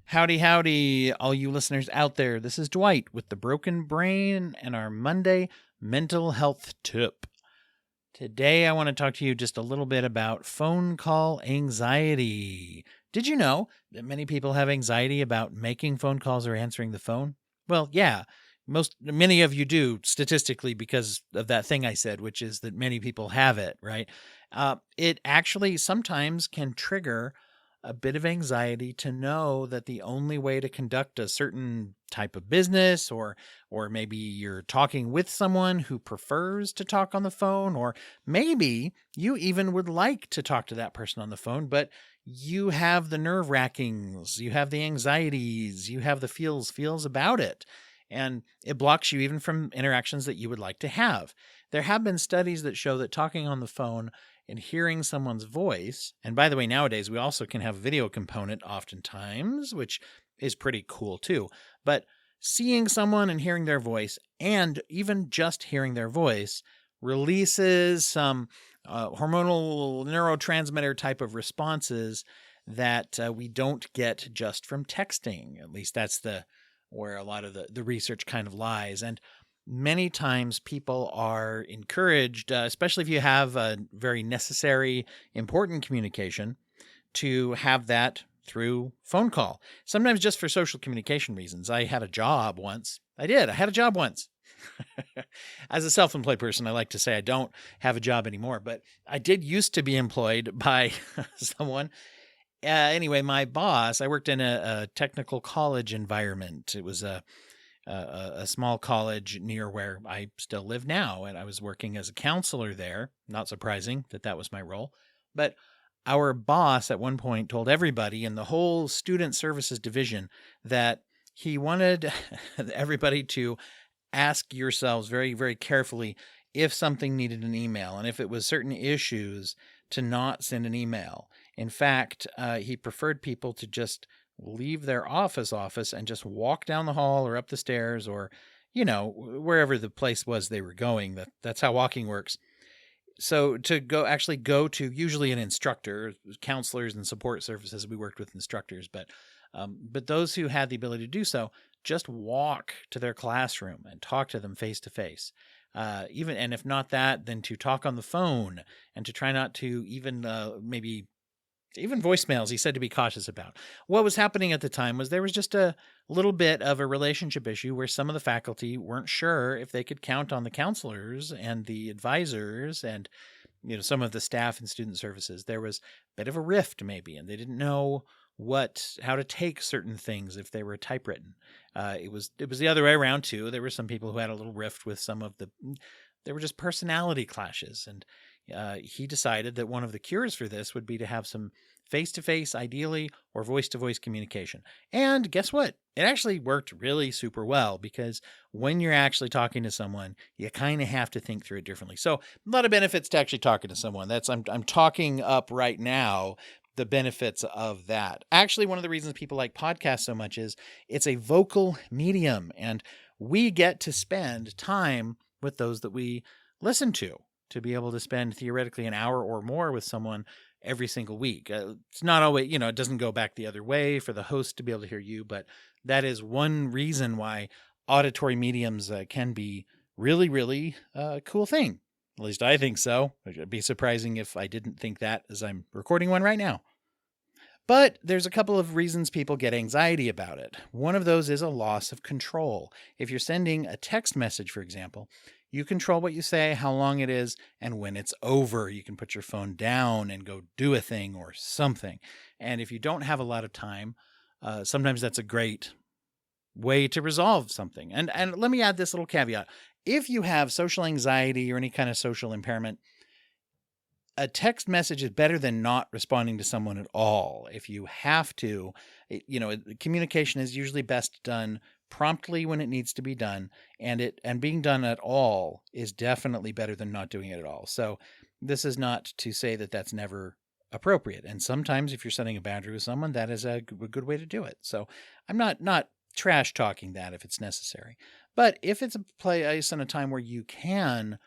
Howdy, howdy, all you listeners out there. This is Dwight with the Broken Brain and our Monday mental health tip. Today, I want to talk to you just a little bit about phone call anxiety. Did you know that many people have anxiety about making phone calls or answering the phone? Well, yeah, many of you do statistically because of that thing I said, which is that many people have it, right? It actually sometimes can trigger a bit of anxiety to know that the only way to conduct a certain type of business or maybe you're talking with someone who prefers to talk on the phone, or maybe you even would like to talk to that person on the phone, but you have the nerve wrackings, you have the anxieties, you have the feels about it. And it blocks you even from interactions that you would like to have. There have been studies that show that talking on the phone and hearing someone's voice, and by the way, nowadays we also can have a video component oftentimes, which is pretty cool too. But seeing someone and hearing their voice, and even just hearing their voice, releases some hormonal neurotransmitter type of responses that we don't get just from texting. At least that's the where a lot of the research kind of lies. And many times people are encouraged, especially if you have a very necessary, important communication, to have that through phone call. Sometimes just for social communication reasons. I had a job once. I had a job once. As a self-employed person, I like to say I don't have a job anymore, but I did used to be employed by someone. Anyway, my boss, I worked in a technical college environment. It was a small college near where I still live now, and I was working as a counselor there. Not surprising that that was my role. But our boss at one point told everybody in the whole student services division that he wanted everybody to ask yourselves very, very carefully if something needed an email, and if it was certain issues, to not send an email. In fact, he preferred people to just leave their office and just walk down the hall or up the stairs, or, wherever the place was they were going. That's how walking works. So to go to usually an instructor, counselors and support services, we worked with instructors, but those who had the ability to do so, just walk to their classroom and talk to them face to face. And if not that, then to talk on the phone and to try not to maybe even voicemails, he said to be cautious about. What was happening at the time was there was just a little bit of a relationship issue where some of the faculty weren't sure if they could count on the counselors and the advisors and some of the staff and student services. There was a bit of a rift maybe, and they didn't know how to take certain things if they were typewritten. It was the other way around too. There were some people who had a little rift with there were just personality clashes, and he decided that one of the cures for this would be to have some face-to-face, ideally, or voice-to-voice communication. And guess what? It actually worked really super well, because when you're actually talking to someone, you kind of have to think through it differently. So a lot of benefits to actually talking to someone. I'm talking up right now the benefits of that. Actually, one of the reasons people like podcasts so much is it's a vocal medium, and we get to spend time with those that we listen to be able to spend theoretically an hour or more with someone every single week. It's not always, it doesn't go back the other way for the host to be able to hear you, but that is one reason why auditory mediums can be really, really a cool thing. At least I think so. It'd be surprising if I didn't think that as I'm recording one right now. But there's a couple of reasons people get anxiety about it. One of those is a loss of control. If you're sending a text message, for example, you control what you say, how long it is, and when it's over. You can put your phone down and go do a thing or something. And if you don't have a lot of time, sometimes that's a great way to resolve something. And let me add this little caveat. If you have social anxiety or any kind of social impairment, a text message is better than not responding to someone at all. If you have to, communication is usually best done promptly when it needs to be done, and being done at all is definitely better than not doing it at all. So this is not to say that that's never appropriate. And sometimes if you're setting a boundary with someone, that is a good way to do it. So I'm not trash talking that if it's necessary. But if it's a place and a time where you can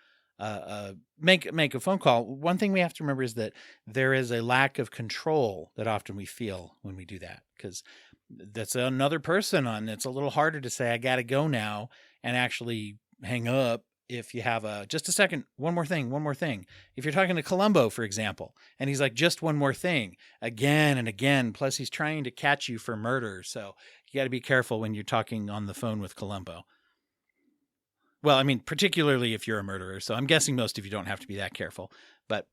make a phone call, one thing we have to remember is that there is a lack of control that often we feel when we do that, because that's another person on. It's a little harder to say, I got to go now, and actually hang up if you have just a second, one more thing. If you're talking to Columbo, for example, and he's like, just one more thing again and again, plus he's trying to catch you for murder. So you got to be careful when you're talking on the phone with Columbo. Well, I mean, particularly if you're a murderer. So I'm guessing most of you don't have to be that careful. But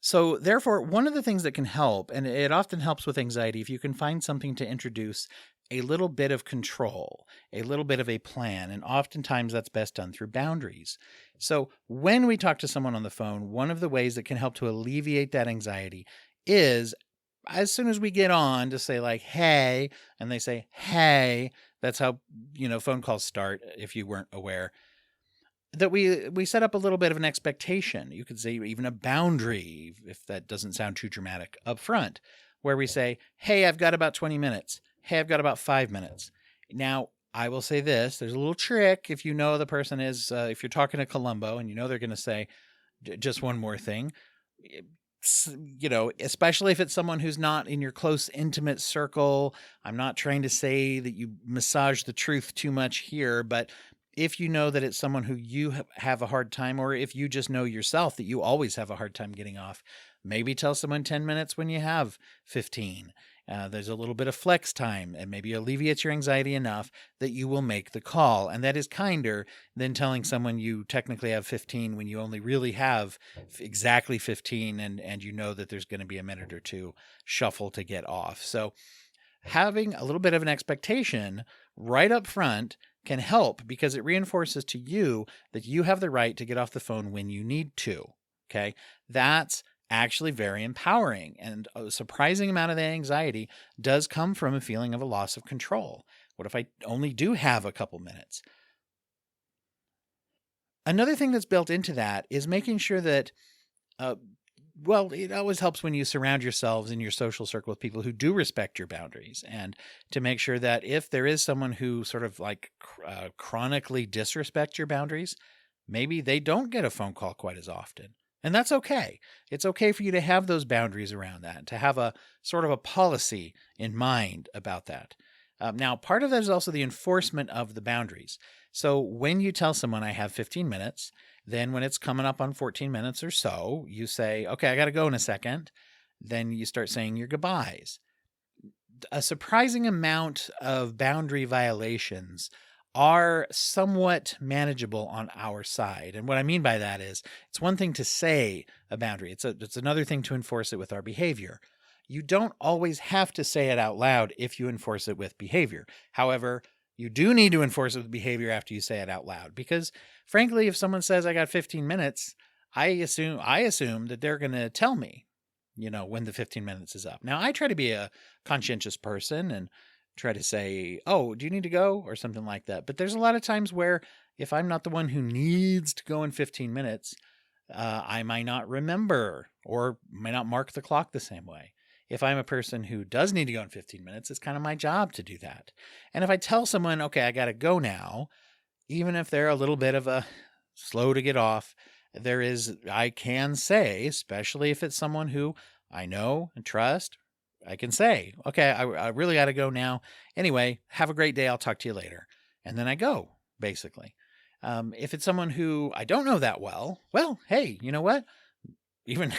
so therefore, one of the things that can help, and it often helps with anxiety, if you can find something to introduce a little bit of control, a little bit of a plan, and oftentimes that's best done through boundaries. So when we talk to someone on the phone, one of the ways that can help to alleviate that anxiety is, as soon as we get on, to say like, hey, and they say, hey. That's how, phone calls start, if you weren't aware. That we set up a little bit of an expectation. You could say even a boundary, if that doesn't sound too dramatic, up front, where we say, hey, I've got about 20 minutes. Hey, I've got about 5 minutes. Now, I will say this. There's a little trick if you know the person is, if you're talking to Columbo and they're going to say just one more thing, especially if it's someone who's not in your close, intimate circle. I'm not trying to say that you massage the truth too much here, but if you know that it's someone who you have a hard time, or if you just know yourself that you always have a hard time getting off, maybe tell someone 10 minutes when you have 15. There's a little bit of flex time, and maybe alleviates your anxiety enough that you will make the call. And that is kinder than telling someone you technically have 15 when you only really have exactly 15, and you know that there's going to be a minute or two shuffle to get off. So having a little bit of an expectation right up front can help, because it reinforces to you that you have the right to get off the phone when you need to. Okay. That's actually very empowering, and a surprising amount of the anxiety does come from a feeling of a loss of control. What if I only do have a couple minutes? Another thing that's built into that is making sure that, it always helps when you surround yourselves in your social circle with people who do respect your boundaries, and to make sure that if there is someone who sort of like chronically disrespects your boundaries, maybe they don't get a phone call quite as often. And that's okay. It's okay for you to have those boundaries around that, to have a sort of a policy in mind about that. Now, part of that is also the enforcement of the boundaries. So when you tell someone I have 15 minutes, then when it's coming up on 14 minutes or so, you say, okay, I got to go in a second. Then you start saying your goodbyes. A surprising amount of boundary violations are somewhat manageable on our side. And what I mean by that is, it's one thing to say a boundary. It's another thing to enforce it with our behavior. You don't always have to say it out loud if you enforce it with behavior. However, you do need to enforce it with behavior after you say it out loud, because frankly, if someone says I got 15 minutes, I assume that they're going to tell me, when the 15 minutes is up. Now, I try to be a conscientious person and try to say, oh, do you need to go, or something like that. But there's a lot of times where if I'm not the one who needs to go in 15 minutes, I might not remember, or might not mark the clock the same way. If I'm a person who does need to go in 15 minutes, it's kind of my job to do that. And if I tell someone, okay, I got to go now, even if they're a little bit of a slow to get off, I can say, especially if it's someone who I know and trust, I can say, okay, I really got to go now. Anyway, have a great day. I'll talk to you later. And then I go, basically. If it's someone who I don't know that well, hey, you know what? Even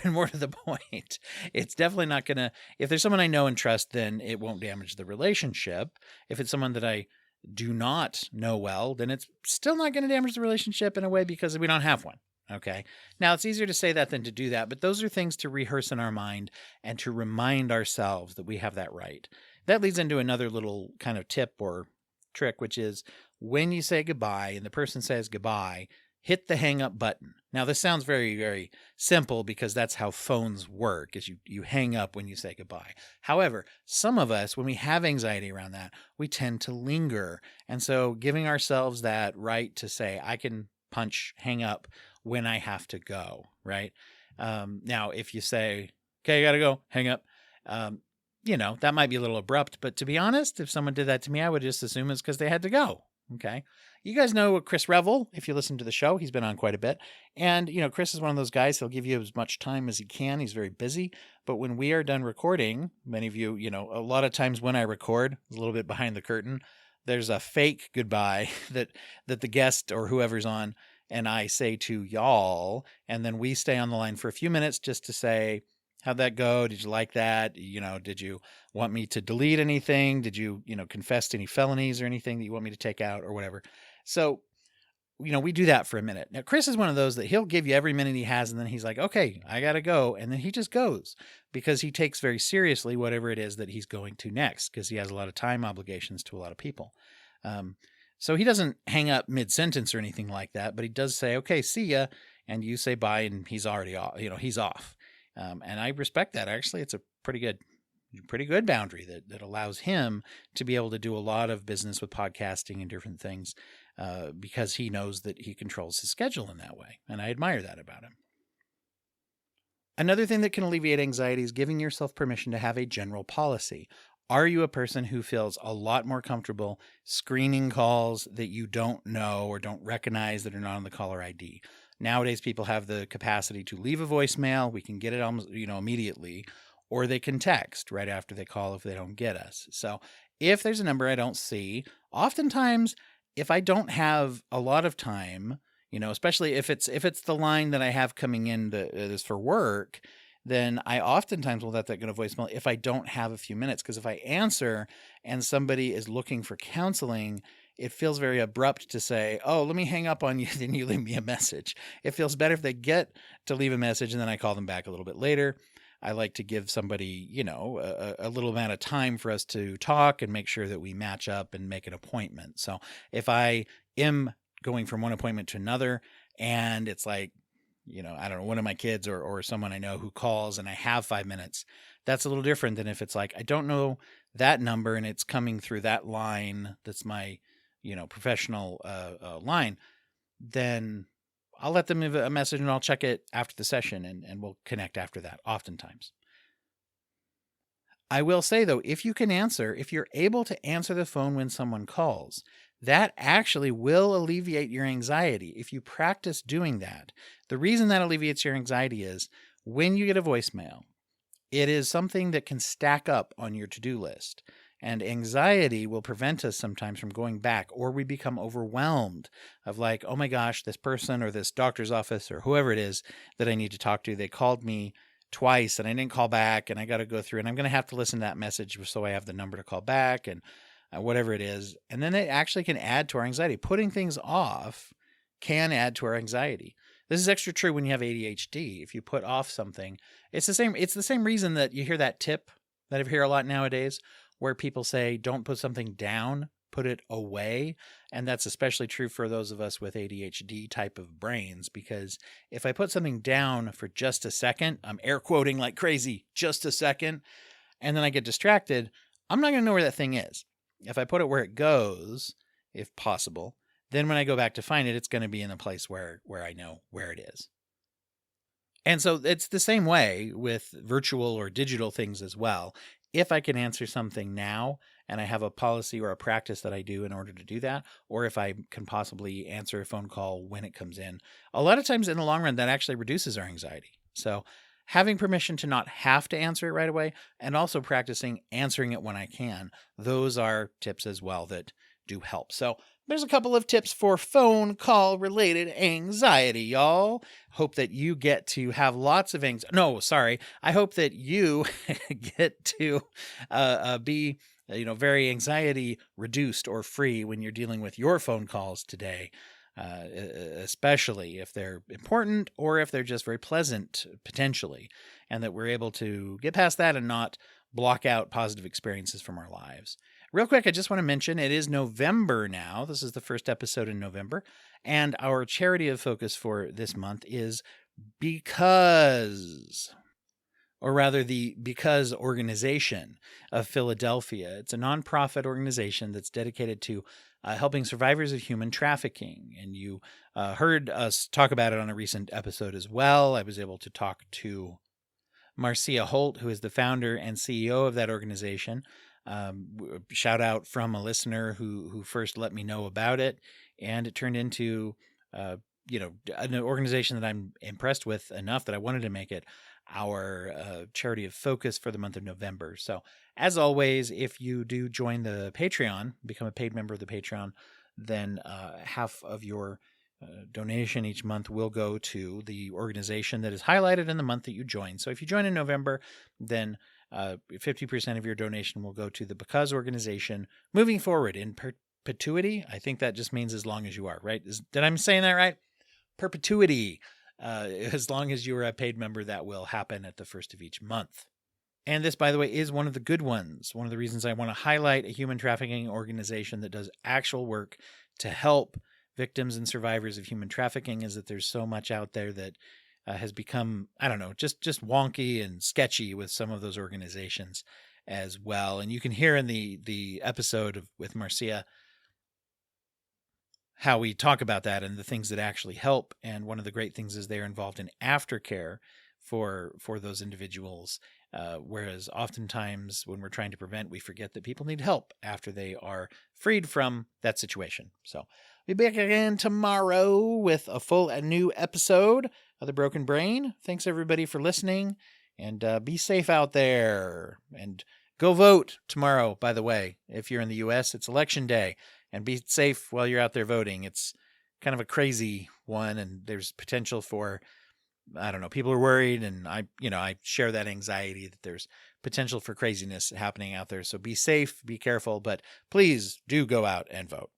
more to the point, it's definitely not going to, if there's someone I know and trust, then it won't damage the relationship. If it's someone that I do not know well, then it's still not going to damage the relationship in a way, because we don't have one. Okay. Now, it's easier to say that than to do that, but those are things to rehearse in our mind and to remind ourselves that we have that right. That leads into another little kind of tip or trick, which is when you say goodbye and the person says goodbye, hit the hang up button. Now, this sounds very, very simple because that's how phones work, is you hang up when you say goodbye. However, some of us, when we have anxiety around that, we tend to linger. And so giving ourselves that right to say, I can hang up when I have to go, right? Now, if you say, okay, I got to go, hang up, that might be a little abrupt, but to be honest, if someone did that to me, I would just assume it's because they had to go. Okay. You guys know Chris Revel, if you listen to the show. He's been on quite a bit. And, Chris is one of those guys, he'll give you as much time as he can. He's very busy. But when we are done recording, many of you, a lot of times when I record, a little bit behind the curtain, there's a fake goodbye that the guest or whoever's on and I say to y'all. And then we stay on the line for a few minutes just to say, how'd that go? Did you like that? Did you want me to delete anything? Did you, confess to any felonies or anything that you want me to take out or whatever? So, we do that for a minute. Now, Chris is one of those that he'll give you every minute he has, and then he's like, okay, I got to go. And then he just goes because he takes very seriously whatever it is that he's going to next because he has a lot of time obligations to a lot of people. So he doesn't hang up mid-sentence or anything like that, but he does say, okay, see ya. And you say bye, and he's already off, he's off. And I respect that. Actually, it's a pretty good boundary that allows him to be able to do a lot of business with podcasting and different things because he knows that he controls his schedule in that way. And I admire that about him. Another thing that can alleviate anxiety is giving yourself permission to have a general policy. Are you a person who feels a lot more comfortable screening calls that you don't know or don't recognize that are not on the caller ID? Nowadays, people have the capacity to leave a voicemail. We can get it almost, immediately, or they can text right after they call if they don't get us. So if there's a number I don't see, oftentimes, if I don't have a lot of time, especially if it's the line that I have coming in that is for work, then I oftentimes will let that go to voicemail if I don't have a few minutes. Because if I answer and somebody is looking for counseling, it feels very abrupt to say, oh, let me hang up on you, then you leave me a message. It feels better if they get to leave a message and then I call them back a little bit later. I like to give somebody, a little amount of time for us to talk and make sure that we match up and make an appointment. So if I am going from one appointment to another and it's like, I don't know, one of my kids or someone I know who calls and I have 5 minutes, that's a little different than if it's like, I don't know that number and it's coming through that line. That's my, professional line. Then I'll let them leave a message and I'll check it after the session and we'll connect after that oftentimes. I will say though, if you're able to answer the phone when someone calls, that actually will alleviate your anxiety if you practice doing that. The reason that alleviates your anxiety is when you get a voicemail, it is something that can stack up on your to-do list. And anxiety will prevent us sometimes from going back, or we become overwhelmed of like, oh my gosh, this person or this doctor's office or whoever it is that I need to talk to, they called me twice and I didn't call back and I got to go through and I'm going to have to listen to that message so I have the number to call back and whatever it is. And then it actually can add to our anxiety. Putting things off can add to our anxiety. This is extra true when you have ADHD. If you put off something, it's the same reason that you hear that tip that I hear a lot nowadays where people say, don't put something down, put it away. And that's especially true for those of us with ADHD type of brains, because if I put something down for just a second, I'm air quoting like crazy, just a second, and then I get distracted, I'm not going to know where that thing is. If I put it where it goes, if possible, then when I go back to find it, it's going to be in a place where I know where it is. And so it's the same way with virtual or digital things as well. If I can answer something now and I have a policy or a practice that I do in order to do that, or if I can possibly answer a phone call when it comes in, a lot of times in the long run, that actually reduces our anxiety. So having permission to not have to answer it right away and also practicing answering it when I can, those are tips as well that do help. So there's a couple of tips for phone call related anxiety, y'all. Hope that you get to have lots of anxiety. No, sorry. I hope that you get to be, very anxiety reduced or free when you're dealing with your phone calls today, especially if they're important or if they're just very pleasant potentially, and that we're able to get past that and not block out positive experiences from our lives. Real quick, I just want to mention it is November now. This is the first episode in November. And our charity of focus for this month is Because, or rather the Because organization of Philadelphia. It's a nonprofit organization that's dedicated to helping survivors of human trafficking. And you heard us talk about it on a recent episode as well. I was able to talk to Marcia Holt, who is the founder and CEO of that organization. Shout out from a listener who first let me know about it, and it turned into an organization that I'm impressed with enough that I wanted to make it our charity of focus for the month of November. So, as always, if you do join the Patreon, become a paid member of the Patreon, then half of your donation each month will go to the organization that is highlighted in the month that you join. So if you join in November, then 50% of your donation will go to the Because organization moving forward in perpetuity. I think that just means as long as you are, right? Did I saying that right? Perpetuity. As long as you are a paid member, that will happen at the first of each month. And this, by the way, is one of the good ones. One of the reasons I want to highlight a human trafficking organization that does actual work to help victims and survivors of human trafficking is that there's so much out there that has become, I don't know, just wonky and sketchy with some of those organizations as well. And you can hear in the episode with Marcia how we talk about that and the things that actually help. And one of the great things is they're involved in aftercare for those individuals. Whereas oftentimes when we're trying to prevent, we forget that people need help after they are freed from that situation. So we'll be back again tomorrow with a new episode of The Broken Brain. Thanks everybody for listening, and be safe out there, and go vote tomorrow. By the way, if you're in the US, it's election day, and be safe while you're out there voting. It's kind of a crazy one, and there's potential for, I don't know, people are worried, and I share that anxiety that there's potential for craziness happening out there. So be safe, be careful, but please do go out and vote.